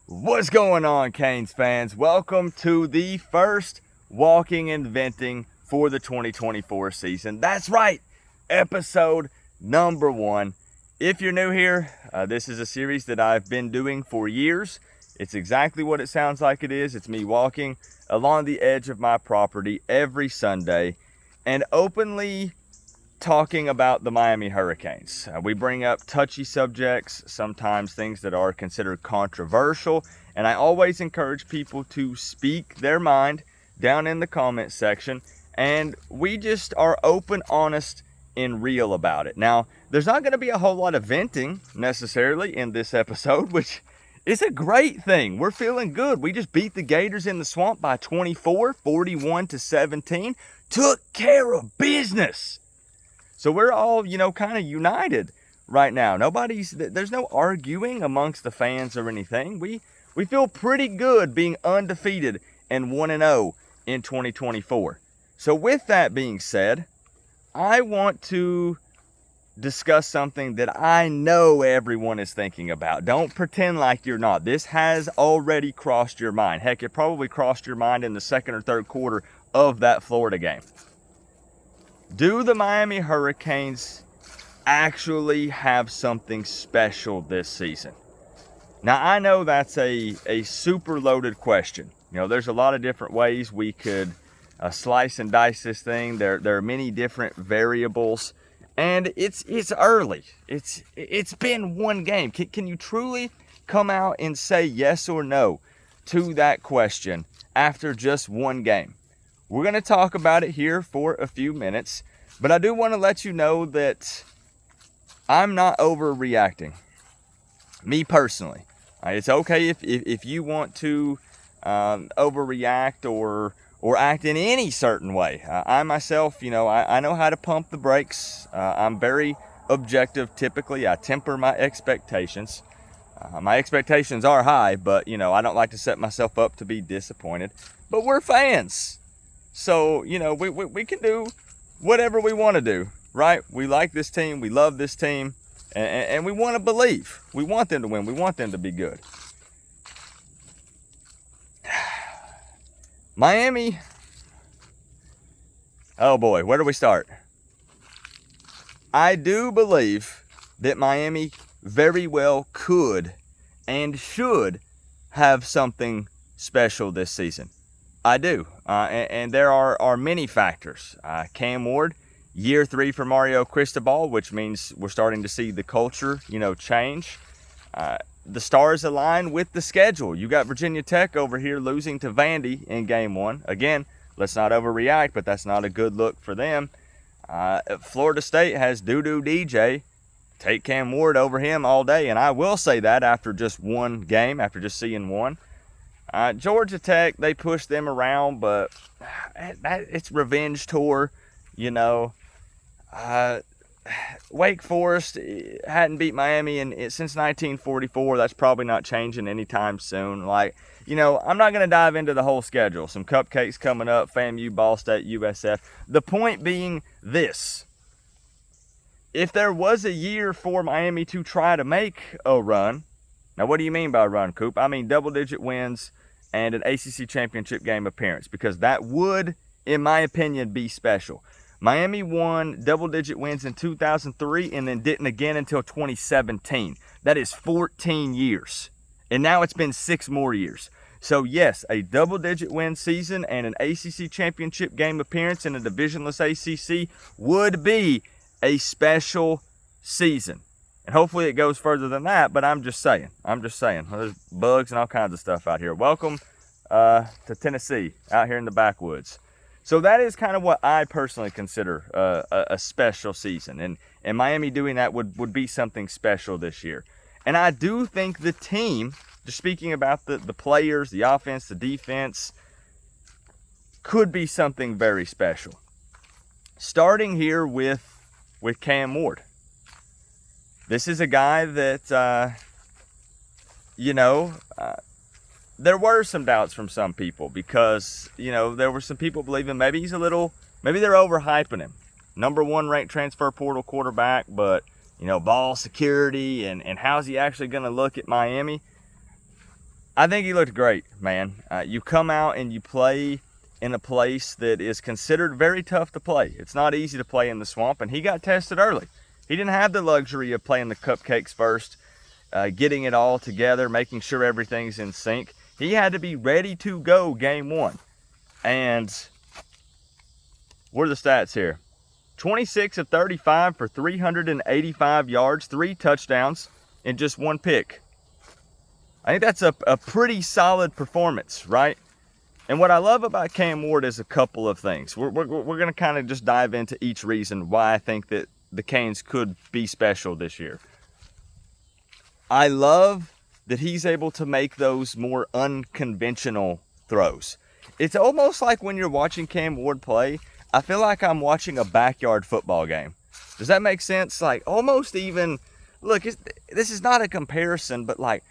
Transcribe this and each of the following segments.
What's going on, Canes fans? Welcome to the first Walking and Venting for the 2024 season. That's right, episode number 1. If you're new here, this is a series that I've been doing for years. It's exactly what it sounds like it is. It's me walking along the edge of my property every Sunday and openly talking about the Miami Hurricanes. We bring up touchy subjects, sometimes things that are considered controversial, and I always encourage people to speak their mind down in the comment section, and we just are open, honest, and real about it. Now, there's not going to be a whole lot of venting necessarily in this episode, which is a great thing. We're feeling good. We just beat the Gators in the swamp by 24, 41-17. Took care of business. So we're all, kind of united right now. There's no arguing amongst the fans or anything. We feel pretty good being undefeated and 1-0 in 2024. So with that being said, I want to discuss something that I know everyone is thinking about. Don't pretend like you're not. This has already crossed your mind. Heck, it probably crossed your mind in the second or third quarter of that Florida game. Do the Miami Hurricanes actually have something special this season? Now, I know that's a super loaded question. There's a lot of different ways we could slice and dice this thing. There are many different variables, and it's early. It's been one game. Can you truly come out and say yes or no to that question after just one game? We're going to talk about it here for a few minutes, but I do want to let you know that I'm not overreacting. Me personally. It's okay if you want to overreact or act in any certain way. I myself, I know how to pump the brakes. I'm very objective typically. I temper my expectations. My expectations are high, but, I don't like to set myself up to be disappointed. But we're fans. So, we can do whatever we want to do, right? We like this team. We love this team. And we want to believe. We want them to win. We want them to be good. Miami. Oh, boy. Where do we start? I do believe that Miami very well could and should have something special this season. I do, and there are many factors. Cam Ward, year 3 for Mario Cristobal, which means we're starting to see the culture, change. The stars align with the schedule. You got Virginia Tech over here losing to Vandy in game 1. Again, let's not overreact, but that's not a good look for them. Florida State has doo-doo DJ. Take Cam Ward over him all day, and I will say that after just one game, after just seeing one. Georgia Tech, they push them around, but it's revenge tour, Wake Forest hadn't beat Miami since 1944. That's probably not changing anytime soon. I'm not going to dive into the whole schedule. Some cupcakes coming up, FAMU, Ball State, USF. The point being this. If there was a year for Miami to try to make a run, now what do you mean by run, Coop? I mean double-digit wins and an ACC championship game appearance, because that would, in my opinion, be special. Miami won double-digit wins in 2003 and then didn't again until 2017. That is 14 years. And now it's been 6 more years. So yes, a double-digit win season and an ACC championship game appearance in a divisionless ACC would be a special season. And hopefully it goes further than that, but I'm just saying. There's bugs and all kinds of stuff out here. Welcome to Tennessee, out here in the backwoods. So that is kind of what I personally consider a special season. And Miami doing that would be something special this year. And I do think the team, just speaking about the players, the offense, the defense, could be something very special. Starting here with Cam Ward. This is a guy that, there were some doubts from some people because, there were some people believing maybe they're overhyping him. Number 1 ranked transfer portal quarterback, but, ball security and how's he actually going to look at Miami? I think he looked great, man. You come out and you play in a place that is considered very tough to play. It's not easy to play in the swamp, and he got tested early. He didn't have the luxury of playing the cupcakes first, getting it all together, making sure everything's in sync. He had to be ready to go game one. And what are the stats here? 26 of 35 for 385 yards, 3 touchdowns, and just 1 pick. I think that's a pretty solid performance, right? And what I love about Cam Ward is a couple of things. We're going to kind of just dive into each reason why I think that the Canes could be special this year. I love that he's able to make those more unconventional throws. It's almost like when you're watching Cam Ward play, I feel like I'm watching a backyard football game. Does that make sense? Like almost even, look, this is not a comparison, but like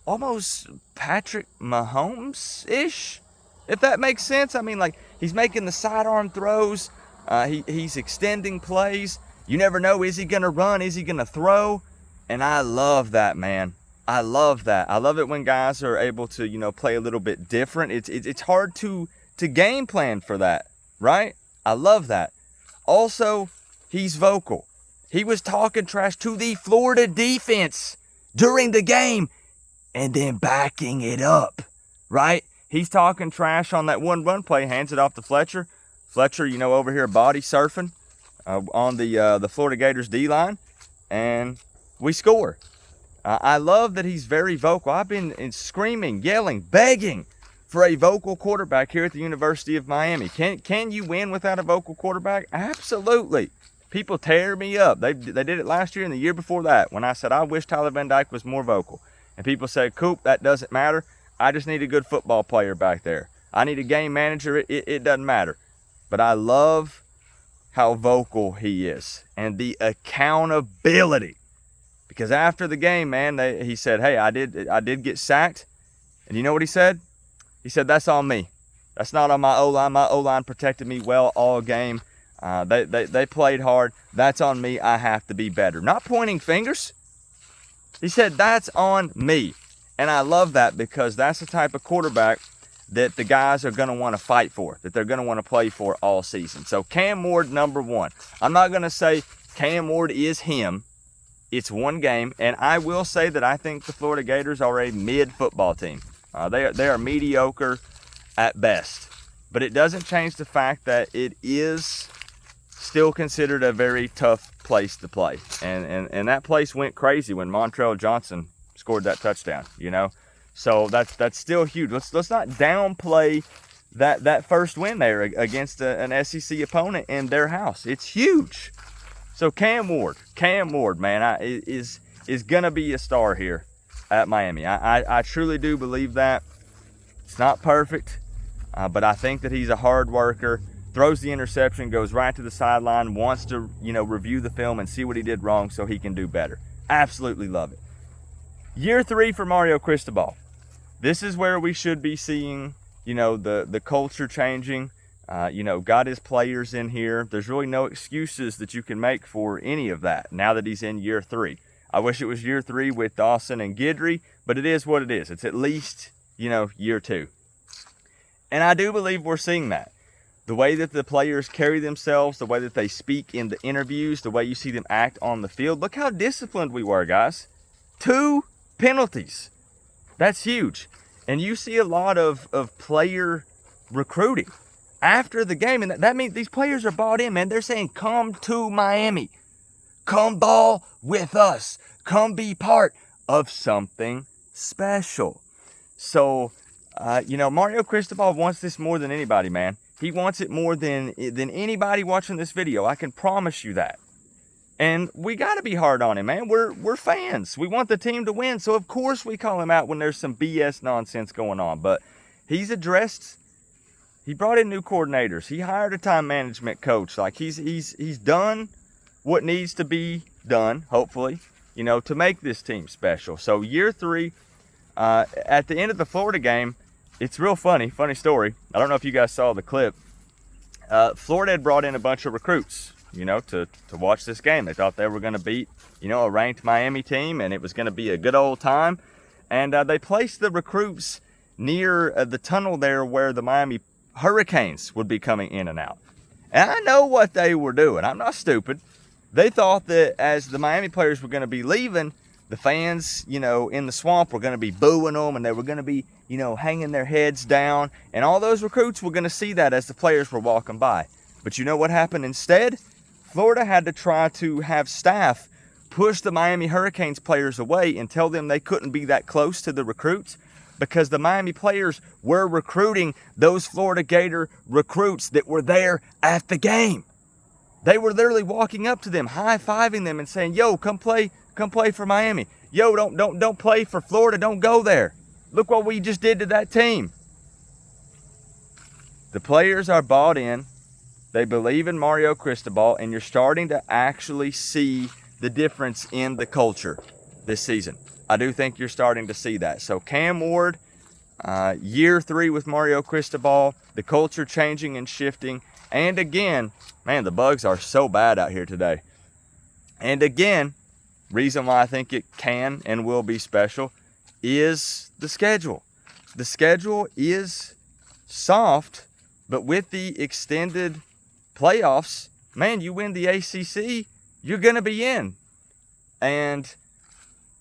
almost Patrick Mahomes-ish, if that makes sense. I mean, like he's making the sidearm throws. He's extending plays. You never know, is he going to run? Is he going to throw? And I love that, man. I love that. I love it when guys are able to, play a little bit different. It's hard to game plan for that, right? I love that. Also, he's vocal. He was talking trash to the Florida defense during the game and then backing it up, right? He's talking trash on that one run play, hands it off to Fletcher. Fletcher, over here body surfing on the Florida Gators D-line, and we score. I love that he's very vocal. I've been screaming, yelling, begging for a vocal quarterback here at the University of Miami. Can you win without a vocal quarterback? Absolutely. People tear me up. They did it last year and the year before that when I said I wish Tyler Van Dyke was more vocal. And people said, Coop, that doesn't matter. I just need a good football player back there. I need a game manager. It doesn't matter. But I love how vocal he is and the accountability. Because after the game, man, he said, hey, I did get sacked. And you know what he said? He said, that's on me. That's not on my O-line. My O-line protected me well all game. They played hard. That's on me. I have to be better. Not pointing fingers. He said, that's on me. And I love that because that's the type of quarterback that the guys are going to want to fight for, that they're going to want to play for all season. So Cam Ward, number one. I'm not going to say Cam Ward is him. It's one game. And I will say that I think the Florida Gators are a mid-football team. They are mediocre at best. But it doesn't change the fact that it is still considered a very tough place to play. And that place went crazy when Montrell Johnson scored that touchdown, So that's still huge. Let's not downplay that first win there against an SEC opponent in their house. It's huge. So Cam Ward, man, is going to be a star here at Miami. I truly do believe that. It's not perfect, but I think that he's a hard worker. Throws the interception, goes right to the sideline, wants to, review the film and see what he did wrong so he can do better. Absolutely love it. Year 3 for Mario Cristobal. This is where we should be seeing, the culture changing. Got his players in here. There's really no excuses that you can make for any of that now that he's in year 3. I wish it was year 3 with Dawson and Guidry, but it is what it is. It's at least, year 2. And I do believe we're seeing that. The way that the players carry themselves, the way that they speak in the interviews, the way you see them act on the field. Look how disciplined we were, guys. 2 penalties. That's huge. And you see a lot of player recruiting after the game. And that means these players are bought in, man. They're saying, come to Miami. Come ball with us. Come be part of something special. So, Mario Cristobal wants this more than anybody, man. He wants it more than anybody watching this video. I can promise you that. And we got to be hard on him, man. We're fans. We want the team to win. So, of course, we call him out when there's some BS nonsense going on. But he brought in new coordinators. He hired a time management coach. Like, he's done what needs to be done, hopefully, to make this team special. So, year 3, at the end of the Florida game, it's real funny story. I don't know if you guys saw the clip. Florida had brought in a bunch of recruits, to watch this game. They thought they were going to beat, a ranked Miami team, and it was going to be a good old time. And they placed the recruits near the tunnel there where the Miami Hurricanes would be coming in and out. And I know what they were doing. I'm not stupid. They thought that as the Miami players were going to be leaving, the fans, in the swamp were going to be booing them, and they were going to be, hanging their heads down. And all those recruits were going to see that as the players were walking by. But you know what happened instead? Florida had to try to have staff push the Miami Hurricanes players away and tell them they couldn't be that close to the recruits, because the Miami players were recruiting those Florida Gator recruits that were there at the game. They were literally walking up to them, high-fiving them and saying, "Yo, come play for Miami. Yo, don't play for Florida. Don't go there. Look what we just did to that team." The players are bought in. They believe in Mario Cristobal, and you're starting to actually see the difference in the culture this season. I do think you're starting to see that. So Cam Ward, year 3 with Mario Cristobal, the culture changing and shifting. And again, man, the bugs are so bad out here today. And again, reason why I think it can and will be special is the schedule. The schedule is soft, but with the extended playoffs, man, you win the ACC, you're going to be in. And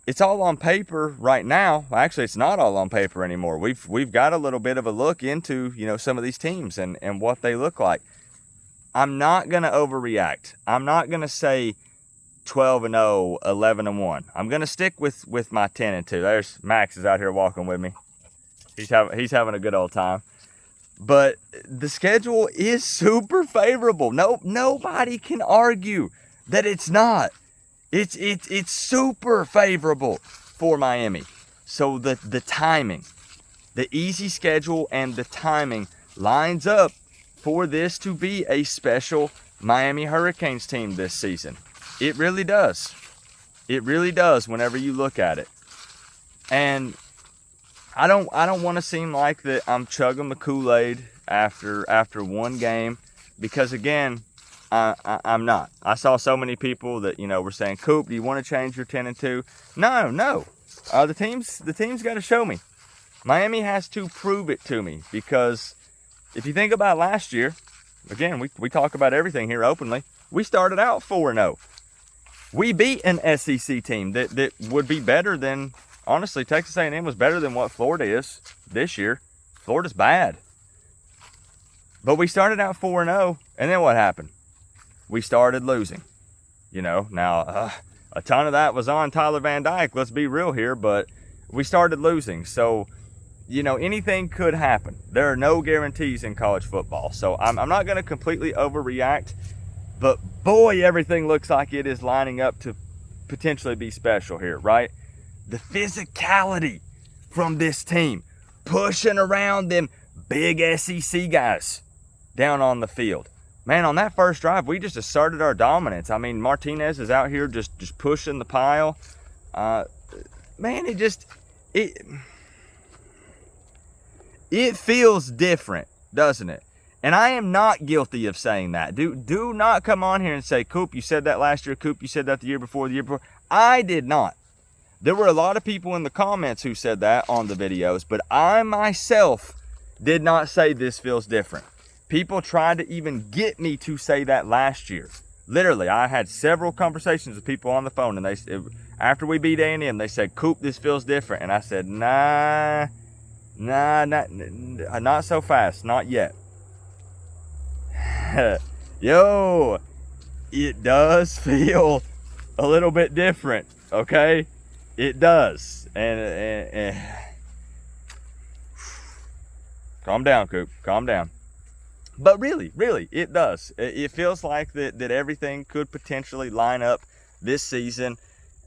it's all on paper right now. Actually, it's not all on paper anymore. We've got a little bit of a look into, some of these teams and what they look like. I'm not going to overreact. I'm not going to say 12-0, 11-1. I'm going to stick with my 10-2. There's Max is out here walking with me. He's having a good old time. But the schedule is super favorable. Nobody can argue that it's not. It's super favorable for Miami. So the timing, the easy schedule and the timing lines up for this to be a special Miami Hurricanes team this season. It really does. It really does whenever you look at it. And I don't want to seem like that I'm chugging the Kool-Aid after one game, because again, I'm not. I saw so many people that, were saying, "Coop, do you want to change your 10-2? No. The team's got to show me. Miami has to prove it to me, because if you think about last year, again, we talk about everything here openly. We started out 4-0. We beat an SEC team that would be better than, honestly, Texas A&M was better than what Florida is this year. Florida's bad. But we started out 4-0, and then what happened? We started losing. Now a ton of that was on Tyler Van Dyke, let's be real here, but we started losing. So, anything could happen. There are no guarantees in college football. So I'm not going to completely overreact, but boy, everything looks like it is lining up to potentially be special here, right? The physicality from this team, pushing around them big SEC guys down on the field. Man, on that first drive, we just asserted our dominance. I mean, Martinez is out here just pushing the pile. Man, it feels different, doesn't it? And I am not guilty of saying that. Do not come on here and say, "Coop, you said that last year. Coop, you said that the year before, I did not. There were a lot of people in the comments who said that on the videos, but I myself did not say this feels different. People tried to even get me to say that last year. Literally, I had several conversations with people on the phone, and after we beat A&M, they said, "Coop, this feels different." And I said, Nah, not so fast, not yet. Yo, it does feel a little bit different, okay? It does. And calm down, Coop, calm down. But really, it does. It feels like that everything could potentially line up this season,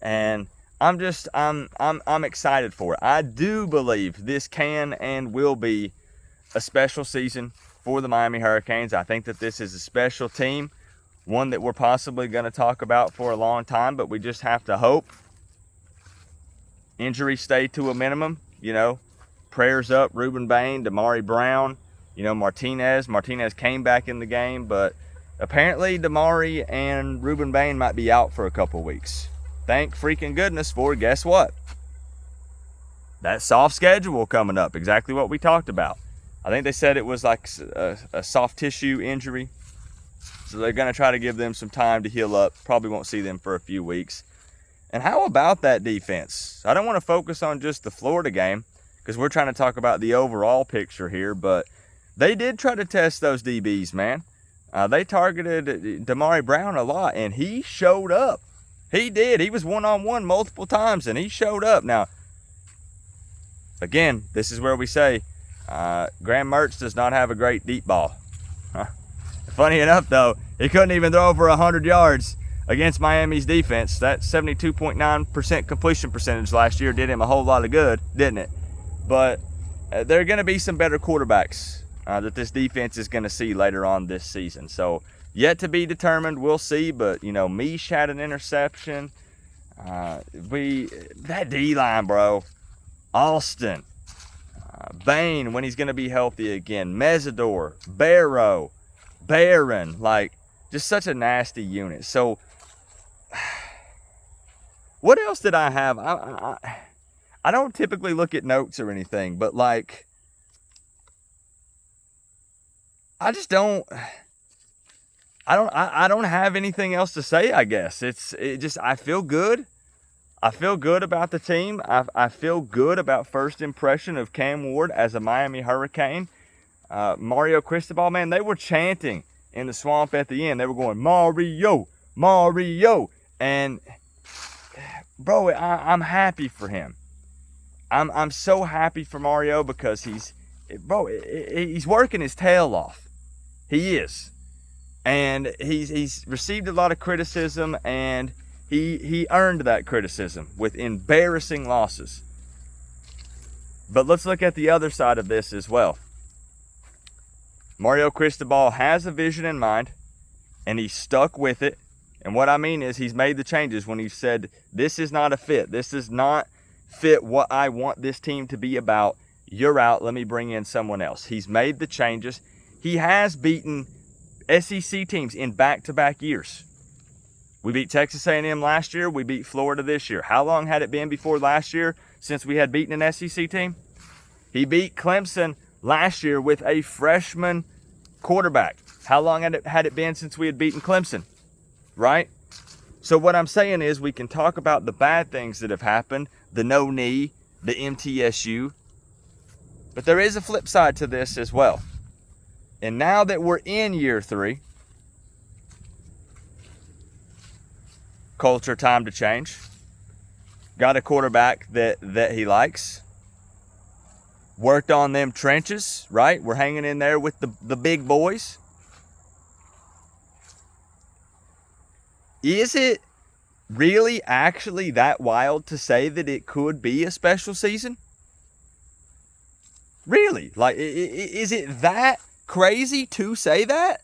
and I'm excited for it. I do believe this can and will be a special season for the Miami Hurricanes. I think that this is a special team, one that we're possibly going to talk about for a long time, but we just have to hope injuries stay to a minimum. Prayers up, Ruben Bain, Damari Brown. Martinez came back in the game, but apparently Damari and Ruben Bain might be out for a couple weeks. Thank freaking goodness for, guess what? that soft schedule coming up, exactly what we talked about. I think they said it was like a soft tissue injury. So they're going to try to give them some time to heal up. Probably won't see them for a few weeks. And how about that defense? I don't want to focus on just the Florida game because we're trying to talk about the overall picture here, but they did try to test those DBs, man. They targeted Damari Brown a lot, and he showed up. He did. He was one-on-one multiple times, and he showed up. Now, again, this is where we say Graham Mertz does not have a great deep ball. Funny enough, though, he couldn't even throw over 100 yards against Miami's defense. That 72.9% completion percentage last year did him a whole lot of good, didn't it? But there are going to be some better quarterbacks that this defense is going to see later on this season. So, yet to be determined. We'll see. But, Mish had an interception. That D-line, bro. Austin. Bain, when he's going to be healthy again. Mesidor. Barrow. Barron, just such a nasty unit. So, what else did I have? I don't typically look at notes or anything, but I just don't. I don't have anything else to say. I guess I feel good. I feel good about the team. I feel good about first impression of Cam Ward as a Miami Hurricane. Mario Cristobal, man, they were chanting in the swamp at the end. They were going, Mario, Mario. And, bro, I'm happy for him. I'm so happy for Mario because he's working his tail off. He is. And he's received a lot of criticism, and he earned that criticism with embarrassing losses. But let's look at the other side of this as well. Mario Cristobal has a vision in mind, and he's stuck with it. And what I mean is he's made the changes when he said, this is not a fit. This does not fit what I want this team to be about. You're out. Let me bring in someone else. He's made the changes. He has beaten SEC teams in back-to-back years. We beat Texas A&M last year. We beat Florida this year. How long had it been before last year since we had beaten an SEC team? He beat Clemson last year with a freshman quarterback. How long had it been since we had beaten Clemson? Right? So what I'm saying is we can talk about the bad things that have happened, the no knee, the MTSU. But there is a flip side to this as well. And now that we're in year 3, culture time to change. Got a quarterback that he likes. Worked on them trenches, right? We're hanging in there with the big boys. Is it really actually that wild to say that it could be a special season? Really? Is it that crazy to say that?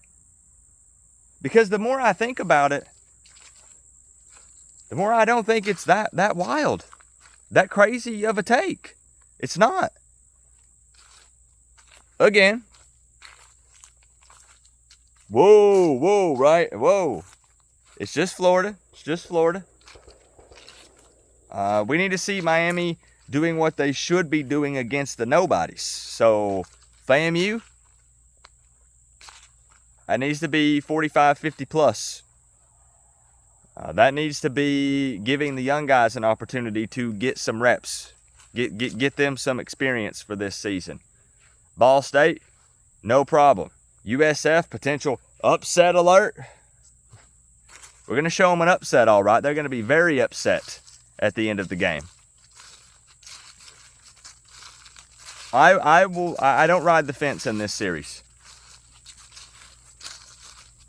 Because the more I think about it, the more I don't think it's that wild. That crazy of a take. It's not. Again. Whoa, right? Whoa. It's just Florida. It's just Florida. We need to see Miami doing what they should be doing against the nobodies. So, FAMU, that needs to be 45, 50 plus. That needs to be giving the young guys an opportunity to get some reps. Get them some experience for this season. Ball State, no problem. USF, potential upset alert. We're going to show them an upset, all right. They're going to be very upset at the end of the game. I don't ride the fence in this series.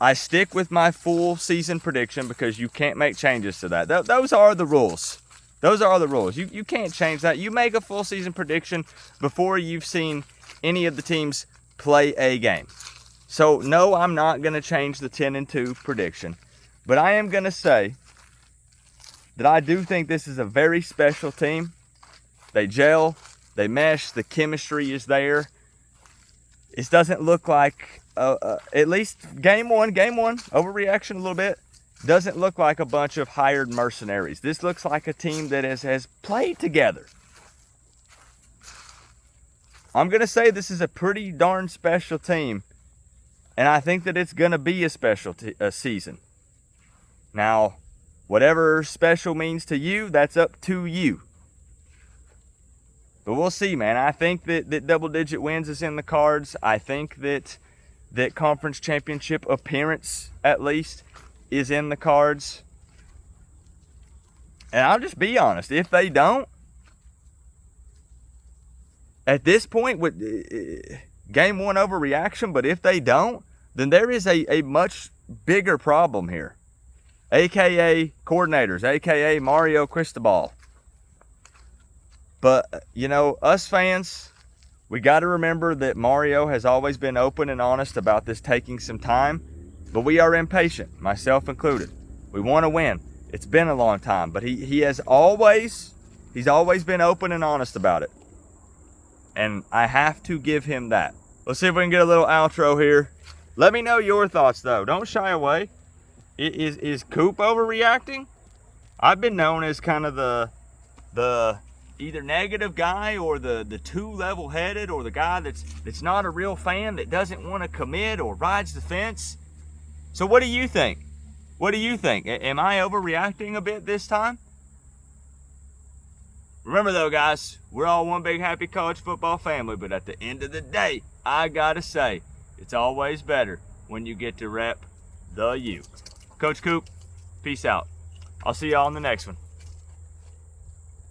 I stick with my full season prediction because you can't make changes to that. Those are the rules. Those are the rules. You can't change that. You make a full season prediction before you've seen any of the teams play a game. So, no, I'm not going to change the 10-2 prediction. But I am going to say that I do think this is a very special team. They gel. They mesh. The chemistry is there. It doesn't look like, at least game one, overreaction a little bit, doesn't look like a bunch of hired mercenaries. This looks like a team that has played together. I'm going to say this is a pretty darn special team. And I think that it's going to be a special season. Now, whatever special means to you, that's up to you. But we'll see, man. I think that double-digit wins is in the cards. I think that conference championship appearance, at least, is in the cards. And I'll just be honest. If they don't, at this point, with game one overreaction, but if they don't, then there is a much bigger problem here. AKA coordinators, AKA Mario Cristobal. But, you know, us fans, we got to remember that Mario has always been open and honest about this taking some time. But we are impatient, myself included. We want to win. It's been a long time. But he's always been open and honest about it. And I have to give him that. Let's see if we can get a little outro here. Let me know your thoughts, though. Don't shy away. Is Coop overreacting? I've been known as kind of the either negative guy or the too level-headed, or the guy that's not a real fan, that doesn't want to commit or rides the fence. So what do you think? What do you think? Am I overreacting a bit this time? Remember though, guys, we're all one big happy college football family, but at the end of the day, I gotta say, it's always better when you get to rep the U. Coach Coop, peace out. I'll see y'all on the next one.